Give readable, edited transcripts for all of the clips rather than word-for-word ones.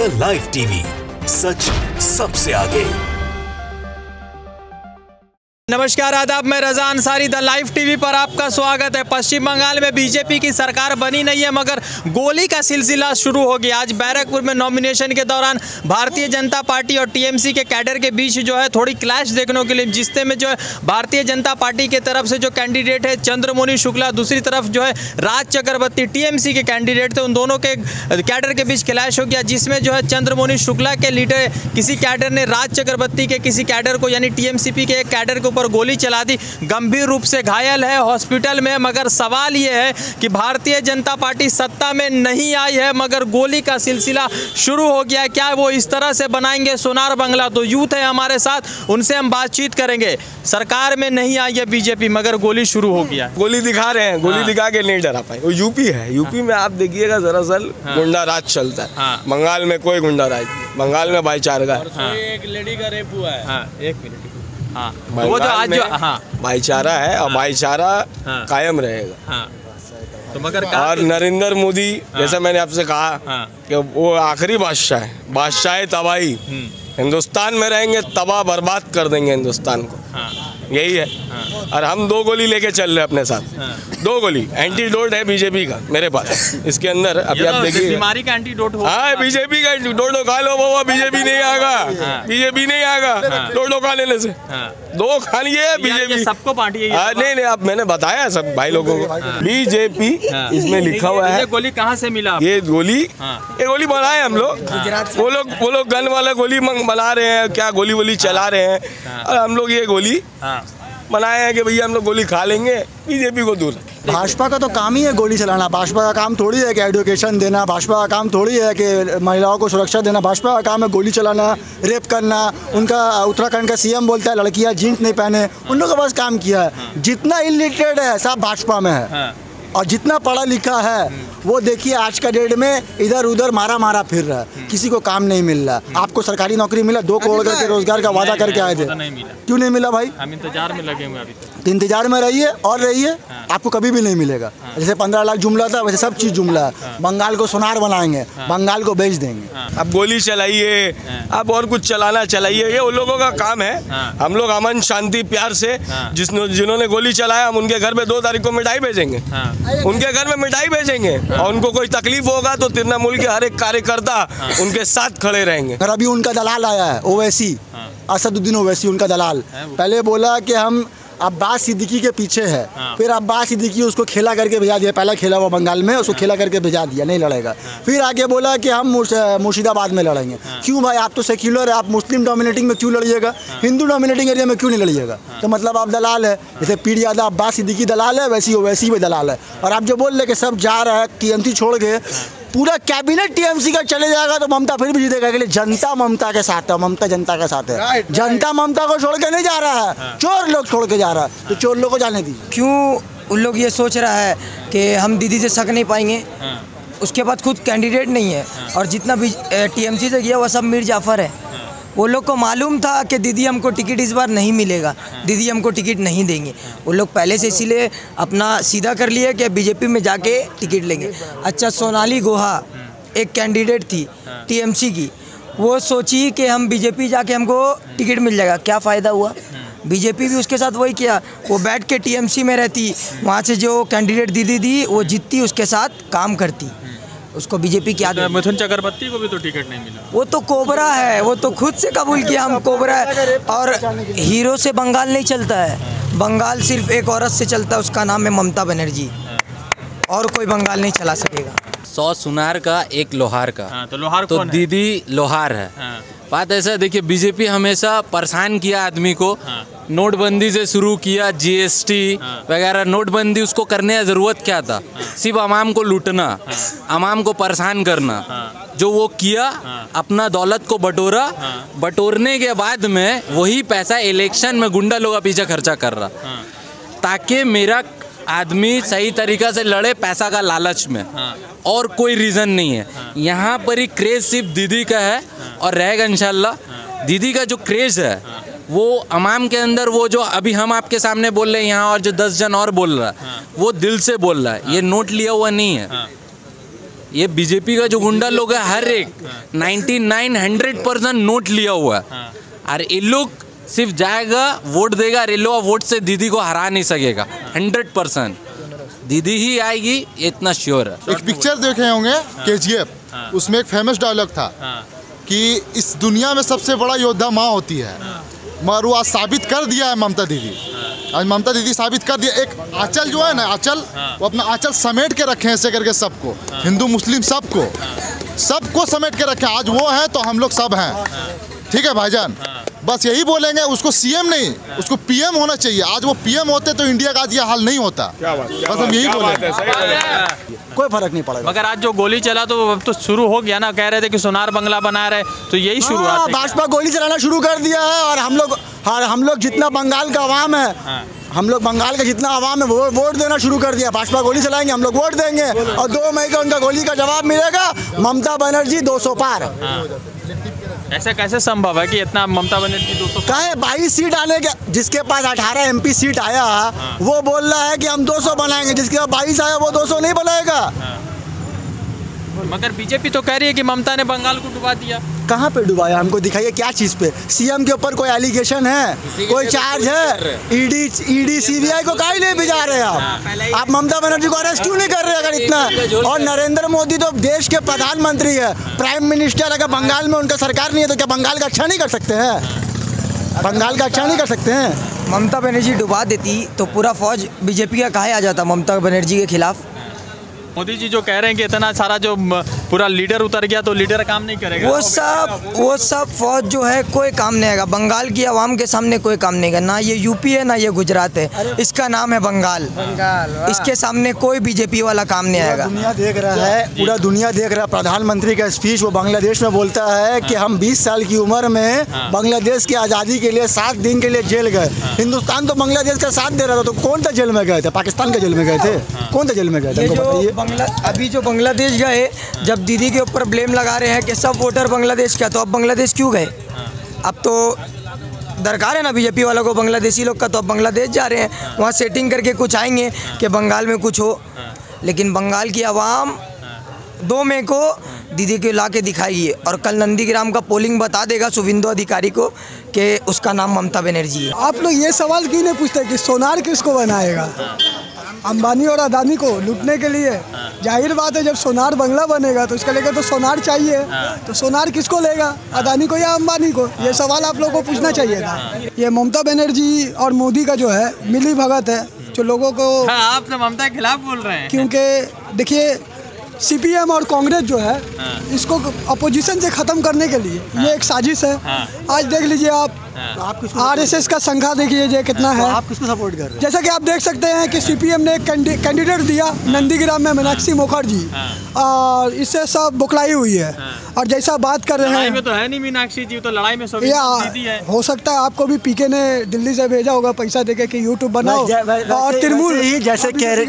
The live TV, सच सबसे आगे। नमस्कार, आदाब, मैं रजा अंसारी, द लाइव टीवी पर आपका स्वागत है। पश्चिम बंगाल में बीजेपी की सरकार बनी नहीं है, मगर गोली का सिलसिला शुरू हो गया। आज बैरकपुर में नॉमिनेशन के दौरान भारतीय जनता पार्टी और टीएमसी के कैडर के बीच जो है थोड़ी क्लैश देखने के लिए, जिससे में जो है भारतीय जनता पार्टी के तरफ से जो कैंडिडेट है चंद्रमोनी शुक्ला, दूसरी तरफ जो है राज चक्रवर्ती टीएमसी के कैंडिडेट थे, उन दोनों के कैडर के बीच क्लैश हो गया, जिसमें जो है चंद्रमोनी शुक्ला के लीडर किसी कैडर ने राज चक्रवर्ती के किसी कैडर को यानी टीएमसीपी के एक कैडर के ऊपर गोली चला दी। गंभीर रूप से घायल है, हॉस्पिटल में। मगर सवाल यह है कि भारतीय जनता पार्टी सत्ता में नहीं आई है, मगर गोली का सिलसिला शुरू हो गया। क्या वो इस तरह से बनाएंगे सोनार बंगला? तो यूथ है हमारे साथ, उनसे हम बातचीत करेंगे। सरकार में नहीं आई है बीजेपी, मगर गोली शुरू हो गया। गोली दिखा रहे हैं, गोली दिखा के नहीं डरा पाए। वो यूपी है, यूपी में आप देखिएगा दरअसल गुंडा राज चलता है। बंगाल में कोई गुंडा राज नहीं, बंगाल में भाईचारा है। एक लेडी का रेप हुआ है। एक मिनट। हाँ, तो वो जो आज जो भाईचारा है और भाईचारा कायम रहेगा। तो मगर और नरेंद्र मोदी, जैसा मैंने आपसे कहा कि वो आखिरी बादशाह है, बादशाह तबाही। हिंदुस्तान में रहेंगे, तबाह बर्बाद कर देंगे हिंदुस्तान को, यही है। और हम 2 गोली लेके चल रहे हैं अपने साथ। 2 गोली एंटीडोट है बीजेपी का मेरे पास। इसके अंदर अभी आप देखिए, बीमारी का एंटीडोट हो। हाँ, बीजेपी का एंटीडोट खा लो बाबा, बीजेपी नहीं आएगा, बीजेपी नहीं आएगा। 2 खा लेने से 2 खा लिए बीजेपी। सबको पार्टी नहीं, अब मैंने बताया सब भाई लोगों को। बीजेपी इसमें लिखा हुआ है। गोली कहाँ से मिला? ये गोली बनाए हम लोग। वो लोग गन वाला गोली बना रहे हैं, क्या गोली चला रहे हैं, और हम लोग ये गोली बनाए हैं कि भैया हम लोग गोली खा लेंगे, बीजेपी को दूर। भाजपा का तो काम ही है गोली चलाना। भाजपा का काम थोड़ी है कि एजुकेशन देना, भाजपा का काम थोड़ी है कि महिलाओं को सुरक्षा देना। भाजपा का काम है गोली चलाना, रेप करना। उनका उत्तराखंड का सीएम बोलता है लड़कियां जीन्स नहीं पहने, उन लोगों का बस काम किया है। जितना इलिटरेट है सब भाजपा में है, और जितना पढ़ा लिखा है वो देखिए आज का डेट में इधर उधर मारा फिर रहा है। किसी को काम नहीं मिल रहा। आपको सरकारी नौकरी मिला, 2 करोड़ करके रोजगार का वादा करके आए थे, क्यों नहीं मिला भाई? हम इंतजार में लगे हुए अभी तक। इंतजार में रहिए और रहिए, आपको कभी भी नहीं मिलेगा। जैसे 15 लाख जुमला था, वैसे सब चीज़ जुमला है। बंगाल को सोनार बनाएंगे, बंगाल को बेच देंगे। अब गोली चलाइए, अब और कुछ चलाना चलाइए, ये उन लोगों का काम है। हम लोग अमन शांति प्यार से, जिन्होंने गोली चलाया, हम उनके घर में 2 तारीख को मिठाई भेजेंगे। उनके घर में मिठाई भेजेंगे, और उनको कोई तकलीफ होगा तो तृणमूल के हर एक कार्यकर्ता उनके साथ खड़े रहेंगे। और अभी उनका दलाल आया है, ओवैसी, असदुद्दीन ओवैसी उनका दलाल। पहले बोला कि हम अब्बास सिद्दीकी के पीछे है, फिर अब्बास सिद्दीकी उसको खेला करके भेजा दिया। पहला खेला हुआ बंगाल में, उसको खेला करके भेजा दिया, नहीं लड़ेगा। फिर आगे बोला कि हम मुर्शिदाबाद में लड़ेंगे। क्यों भाई, आप तो सेक्युलर है, आप मुस्लिम डोमिनेटिंग में क्यों लड़िएगा? हिंदू डोमिनेटिंग एरिया में क्यों नहीं लड़िएगा? तो मतलब आप दलाल है। जैसे पीर यादव अब्बास सिद्दीकी दलाल है, वैसी भी दलाल है। और आप जो बोल रहे कि सब जा रहा है टीएमसी छोड़ के, पूरा कैबिनेट टीएमसी का चले जाएगा तो ममता फिर भी जीतेगा। के लिए जनता ममता के साथ है, ममता जनता के साथ है। जनता ममता को छोड़ के नहीं जा रहा है, चोर लोग छोड़ के जा रहा है, तो चोर लोग को जाने दी। क्यों उन लोग ये सोच रहा है कि हम दीदी से शक नहीं पाएंगे? उसके बाद खुद कैंडिडेट नहीं है, और जितना भी टीएमसी से गया वो सब मीर जाफर है। वो लोग को मालूम था कि दीदी हमको टिकट इस बार नहीं मिलेगा, दीदी हमको टिकट नहीं देंगे। वो लोग पहले से इसीलिए अपना सीधा कर लिए कि बीजेपी में जाके टिकट लेंगे। अच्छा, सोनाली गुहा एक कैंडिडेट थी टीएमसी की, वो सोची कि हम बीजेपी जाके हमको टिकट मिल जाएगा। क्या फ़ायदा हुआ? बीजेपी भी उसके साथ वही किया। वो बैठ के टीएमसी में रहती, वहाँ से जो कैंडिडेट दीदी दी वो जीतती, उसके साथ काम करती। उसको बीजेपी की आदत। मिथुन चक्रवर्ती को भी तो टिकट नहीं मिला। वो तो कोबरा है, वो तो खुद से कबूल किया हम कोबरा है। और हीरो से बंगाल नहीं चलता है, बंगाल सिर्फ एक औरत से चलता है, उसका नाम है ममता बनर्जी, और कोई बंगाल नहीं चला सकेगा। 100 सुनार का 1 लोहार का। तो लोहार तो दीदी लोहार है। बात ऐसा, देखिए बीजेपी हमेशा परेशान किया आदमी को। नोटबंदी से शुरू किया, जीएसटी वगैरह, नोटबंदी उसको करने की ज़रूरत क्या था? सिर्फ अवाम को लूटना, अवाम को परेशान करना। जो वो किया, अपना दौलत को बटोरने के बाद में वही पैसा इलेक्शन में गुंडा लोग पीछे खर्चा कर रहा, ताकि मेरा आदमी सही तरीका से लड़े, पैसा का लालच में। और कोई रीज़न नहीं है। यहाँ पर ही क्रेज़ सिर्फ दीदी का है, और रहेगा इंशाल्लाह। दीदी का जो क्रेज़ है वो अवाम के अंदर, वो जो अभी हम आपके सामने बोल रहे हैं यहाँ, और जो 10 जन और बोल रहा है, वो दिल से बोल रहा है। ये नोट लिया हुआ नहीं है, ये बीजेपी का जो गुंडा लोग है हर एक 99-100% नोट लिया हुआ है और ये लोग सिर्फ जाएगा वोट देगा और ये लोग वोट से दीदी को हरा नहीं सकेगा 100%। दीदी ही आएगी इतना श्योर है। एक पिक्चर देखे होंगे KGF, उसमें एक फेमस डायलॉग था कि इस दुनिया में सबसे बड़ा योद्धा माँ होती है, मगर वो आज साबित कर दिया है ममता दीदी। आज ममता दीदी साबित कर दिया। एक आंचल जो है ना, आंचल वो अपना आंचल समेट के रखे हैं ऐसे करके सबको, हिंदू मुस्लिम सबको समेट के रखे। आज वो है तो हम लोग सब हैं, ठीक है भाईजान। बस यही बोलेंगे, उसको CM नहीं, उसको PM होना चाहिए। आज वो PM होते तो इंडिया का आज ये हाल नहीं होता। बस हम यही बोलेंगे, कोई फर्क नहीं पड़ेगा। मगर आज जो गोली चला तो अब तो शुरू हो गया ना, कह रहे थे कि सोनार बंगला बना रहे, तो यही शुरुआत है। भाजपा गोली चलाना शुरू कर दिया है और हम लोग जितना बंगाल का आवाम है, हम लोग बंगाल का जितना आवाम है वो वोट देना शुरू कर दिया। भाजपा गोली चलाएंगे, हम लोग वोट देंगे और 2 मई को उनका गोली का जवाब मिलेगा। ममता बनर्जी 200 पार। ऐसा कैसे संभव है कि इतना ममता बनर्जी 200 कहे 22 सीट आने के, जिसके पास 18 MP सीट आया वो बोल रहा है कि हम 200 बनाएंगे, जिसके पास 22 आया वो 200 नहीं बनाएगा। मगर बीजेपी तो कह रही है कि ममता ने बंगाल को डुबा दिया। कहाँ पे डुबाया? हमको दिखाइए क्या चीज़ पे? CM के ऊपर कोई एलिगेशन है, कोई चार्ज है? ED CBI को काहे नहीं भिजा रहे आप ममता बनर्जी को अरेस्ट क्यों नहीं कर रहे अगर इतना? और नरेंद्र मोदी तो देश के प्रधानमंत्री है, प्राइम मिनिस्टर। अगर बंगाल में उनका सरकार नहीं है तो क्या बंगाल का अच्छा नहीं कर सकते हैं? बंगाल का अच्छा नहीं कर सकते हैं? ममता बनर्जी डुबा देती तो पूरा फौज बीजेपी का काहे आ जाता ममता बनर्जी के खिलाफ। मोदी जी जो कह रहे हैं कि इतना सारा जो पूरा लीडर उतर गया तो लीडर काम नहीं करेगा, वो सब फौज जो है कोई काम नहीं आएगा। बंगाल की आवाम के सामने कोई काम नहीं करना। ये यूपी है ना ये गुजरात है, इसका नाम है बंगाल। इसके सामने कोई बीजेपी वाला काम नहीं आएगा। दुनिया देख रहा है, पूरा दुनिया देख रहा है। प्रधानमंत्री का स्पीच वो बांग्लादेश में बोलता है कि हम 20 साल की उम्र में बांग्लादेश की आज़ादी के लिए 7 दिन के लिए जेल गए। हिंदुस्तान तो बांग्लादेश का साथ दे रहा था, तो कौन सा जेल में गए थे? पाकिस्तान के जेल में गए थे? कौन सा जेल में गए थे? अभी जो बांग्लादेश गए, जब दीदी के ऊपर ब्लेम लगा रहे हैं कि सब वोटर बांग्लादेश का, तो अब बांग्लादेश क्यों गए? अब तो दरकार है ना बीजेपी वालों को बांग्लादेशी लोग का, तो अब बांग्लादेश जा रहे हैं, वहाँ सेटिंग करके कुछ आएंगे कि बंगाल में कुछ हो। लेकिन बंगाल की आवाम 2 मई को दीदी को ला के दिखाएगी और कल नंदीग्राम का पोलिंग बता देगा शुभेंदु अधिकारी को कि उसका नाम ममता बनर्जी है। आप लोग ये सवाल क्यों नहीं पूछते कि सोनार किसको बनाएगा? अंबानी और अदानी को लूटने के लिए। जाहिर बात है, जब सोनार बंगला बनेगा तो इसका लेकर तो सोनार चाहिए, तो सोनार किसको लेगा? अदानी को या अंबानी को? ये सवाल आप लोगों को पूछना चाहिए था। ये ममता बनर्जी और मोदी का जो है मिली भगत है, जो लोगों को आप तो ममता के खिलाफ बोल रहे हैं। क्योंकि देखिए CPM और कांग्रेस जो है इसको अपोजिशन से ख़त्म करने के लिए ये एक साजिश है। आज देख लीजिए आप RSS का संख्या देखिए कितना है। आप किसको सपोर्ट कर रहे हैं? जैसा कि आप देख सकते हैं कि CPM ने एक कैंडिडेट दिया नंदीग्राम में, मीनाक्षी मुखर्जी, और इससे सब बुकलाई हुई है। और जैसा बात कर रहे हैं, तो है नहीं मीनाक्षी जी, तो लड़ाई में दीदी है। हो सकता है आपको भी PK ने दिल्ली से भेजा होगा पैसा देके कि YouTube बनाओ। और तृणमूल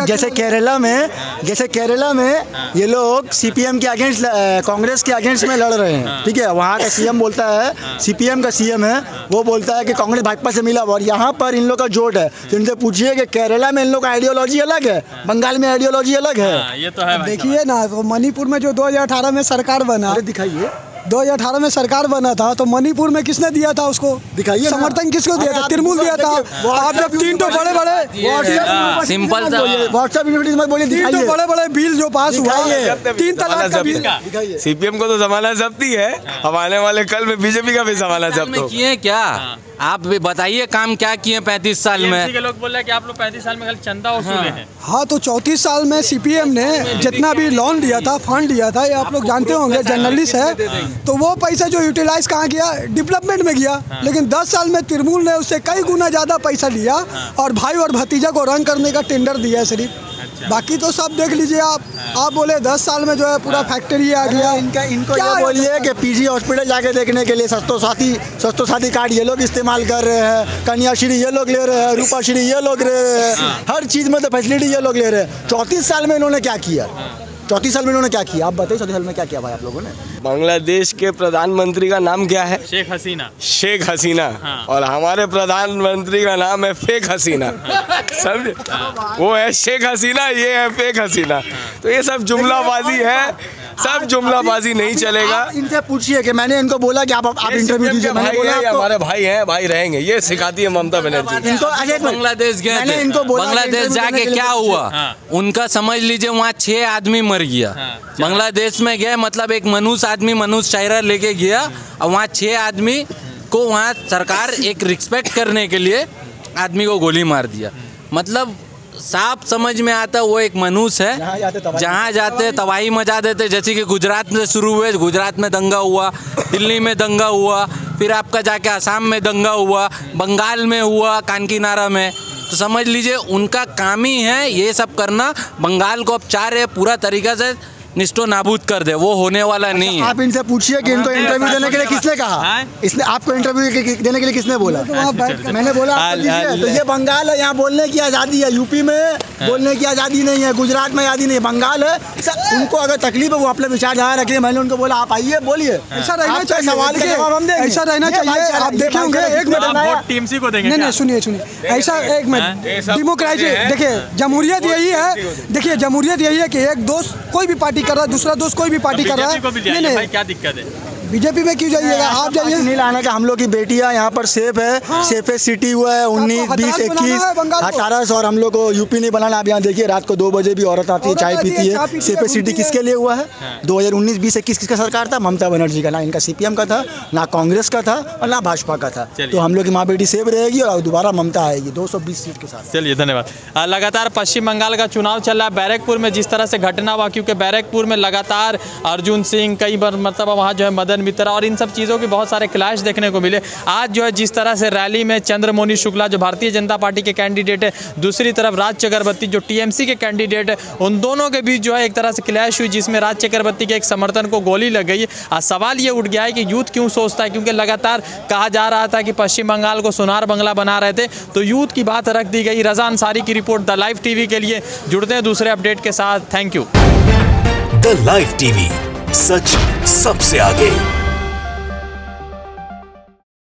जैसे केरला में ये लोग CPM के अगेंस्ट, कांग्रेस के अगेंस्ट में लड़ रहे हैं, ठीक है। वहाँ का CM बोलता है, CPM का CM है, वो बोलता है कि कांग्रेस भाजपा से मिला। और यहाँ पर इन लोग का जोड़ है, तो इनसे पूछिए कि केरला में इन लोग का आइडियोलॉजी अलग है, बंगाल में आइडियोलॉजी अलग है। ये तो है। देखिए ना, तो मणिपुर में जो 2018 में सरकार बना, दिखाइए 2018 में सरकार बना था, तो मणिपुर में किसने दिया था उसको? दिखाइए समर्थन किसको दिया था? तृणमूल दिया था। आप जब 3 तो बड़े सिंपल व्हाट्सएप मत बोलिए, तीन तो बड़े बिल जो पास हुआ, 3 तलाक का बिल। CPM को तो जमाना जब्ती है, अब आने वाले कल में बीजेपी का भी जमाना जब्त हो। किए क्या? आप भी बताइए काम क्या किए 35 साल में? के लोग बोल रहे हैं कि आप लोग 35 साल में खाली चंदा वसूले हैं। हाँ, तो 34 साल में CPM ने जितना भी लोन दिया था, फंड दिया था, ये आप लोग जानते होंगे, जर्नलिस्ट है, तो वो पैसा जो यूटिलाइज कहाँ किया? डेवलपमेंट में गया। लेकिन 10 साल में तृणमूल ने उससे कई गुना ज़्यादा पैसा लिया और भाई और भतीजा को रंग करने का टेंडर दिया है सिर्फ। बाकी तो सब देख लीजिए आप बोले 10 साल में जो है पूरा फैक्ट्री आ गया। इनको ये बोलिए कि PG हॉस्पिटल जाके देखने के लिए सस्तो साथी कार्ड ये लोग इस्तेमाल कर रहे हैं, कन्याश्री ये लोग ले रहे हैं, रूपाश्री ये लोग ले रहे हैं, हर चीज़ में तो फैसिलिटी ये लोग ले रहे हैं। 34 साल में इन्होंने क्या किया? 34 साल में इन्होंने क्या किया? आप बताइए, 34 साल में क्या किया भाई आप लोगों ने? बांग्लादेश के प्रधानमंत्री का नाम क्या है? शेख हसीना। शेख हसीना। और हमारे प्रधानमंत्री का नाम है फेक हसीना। समझे? वो है शेख हसीना, ये है फेक हसीना। तो ये सब जुमलाबाजी है। सब जुमलाबाजी नहीं चलेगा। इनसे पूछिए कि मैंने इनको बोला कि आप इंटरव्यू दीजिए, मैंने बोला हमारे भाई हैं, भाई रहेंगे, ये सिखाती है ममता बनर्जी। इनको बांग्लादेश गए थे, बांग्लादेश जाके क्या हुआ उनका समझ लीजिए, वहाँ 6 आदमी मर गया। बांग्लादेश में गए मतलब एक मनुष्य आदमी मनुष्य शायरा लेके गया और वहाँ 6 आदमी को वहाँ सरकार एक रिस्पेक्ट करने के लिए आदमी को गोली मार दिया। मतलब साफ समझ में आता वो एक मनुष्य है, जहाँ जाते तबाही मचा देते। जैसे कि गुजरात में शुरू हुए, गुजरात में दंगा हुआ, दिल्ली में दंगा हुआ, फिर आपका जाके असम में दंगा हुआ, बंगाल में हुआ, कानकीनारा में। तो समझ लीजिए उनका काम ही है ये सब करना। बंगाल को अब चाह रहे पूरा तरीका से निष्ठो नाबूद कर दे, वो होने वाला नहीं है। आप इनसे पूछिए कि इनको इंटरव्यू देने के लिए किसने कहा, इसने आपको इंटरव्यू देने के लिए किसने बोला? मैंने बोला तो ये बंगाल है, यहाँ बोलने की आज़ादी है, यूपी में बोलने की आज़ादी नहीं है, गुजरात में आज़ादी नहीं है, बंगाल है। उनको अगर तकलीफ है वो अपने विचार जहाँ रखिए। मैंने उनको बोला आप आइए बोलिए, ऐसा रहना चाहिए, सवाल का जवाब हम देंगे, ऐसा रहना चाहिए। आप देखे होंगे, एक मिनट टीएमसी को देंगे। नहीं सुनिए, ऐसा एक मिनट, डेमोक्रेसी देखिए, जमहूरियत यही है, देखिए जमहूरियत यही है कि एक दोस्त कोई भी पार्टी कर रहा है, दूसरा दोस्त कोई भी पार्टी कर रहा है। नहीं, क्या दिक्कत है? बीजेपी में क्यों जाइएगा, आप जाइए। नहीं लाने का, हम लोग की बेटियां यहाँ पर सेफ है, सेफेस्ट सिटी हुआ है। 19, 20, 21, 18 और हम लोग को यूपी नहीं बनाना। आप यहाँ देखिए रात को 2 बजे भी औरत आती है, चाय पीती है। सेफेस्ट सिटी किसके लिए हुआ है? 2019, 20, 21 किसका सरकार था? ममता बनर्जी का। ना इनका सीपीएम का था, ना कांग्रेस का था और ना भाजपा का था। तो हम लोग की माँ बेटी सेफ रहेगी और दोबारा ममता आएगी 220 सीट के साथ। चलिए धन्यवाद। लगातार पश्चिम बंगाल का चुनाव चल रहा है। बैरकपुर में जिस तरह से घटना हुआ, क्योंकि बैरकपुर में लगातार अर्जुन सिंह, कई बार मतलब वहाँ जो है मदन मित्रा और इन सब चीज़ों के बहुत सारे क्लैश देखने को मिले। आज जो है जिस तरह से रैली में चंद्रमोहनी शुक्ला जो भारतीय जनता पार्टी के कैंडिडेट है, दूसरी तरफ राज चक्रवर्ती जो टीएमसी के कैंडिडेट है, उन दोनों के बीच जो है एक तरह से क्लैश हुई, जिसमें राज चक्रवर्ती के एक समर्थन को गोली लग गई। आज सवाल ये उठ गया है कि यूथ क्यों सोचता है, क्योंकि लगातार कहा जा रहा था कि पश्चिम बंगाल को सोनार बंगला बना रहे थे, तो यूथ की बात रख दी गई। रजा अंसारी की रिपोर्ट द लाइव टीवी के लिए। जुड़ते हैं दूसरे अपडेट के साथ। Thank you. The live TV, सच सबसे आगे।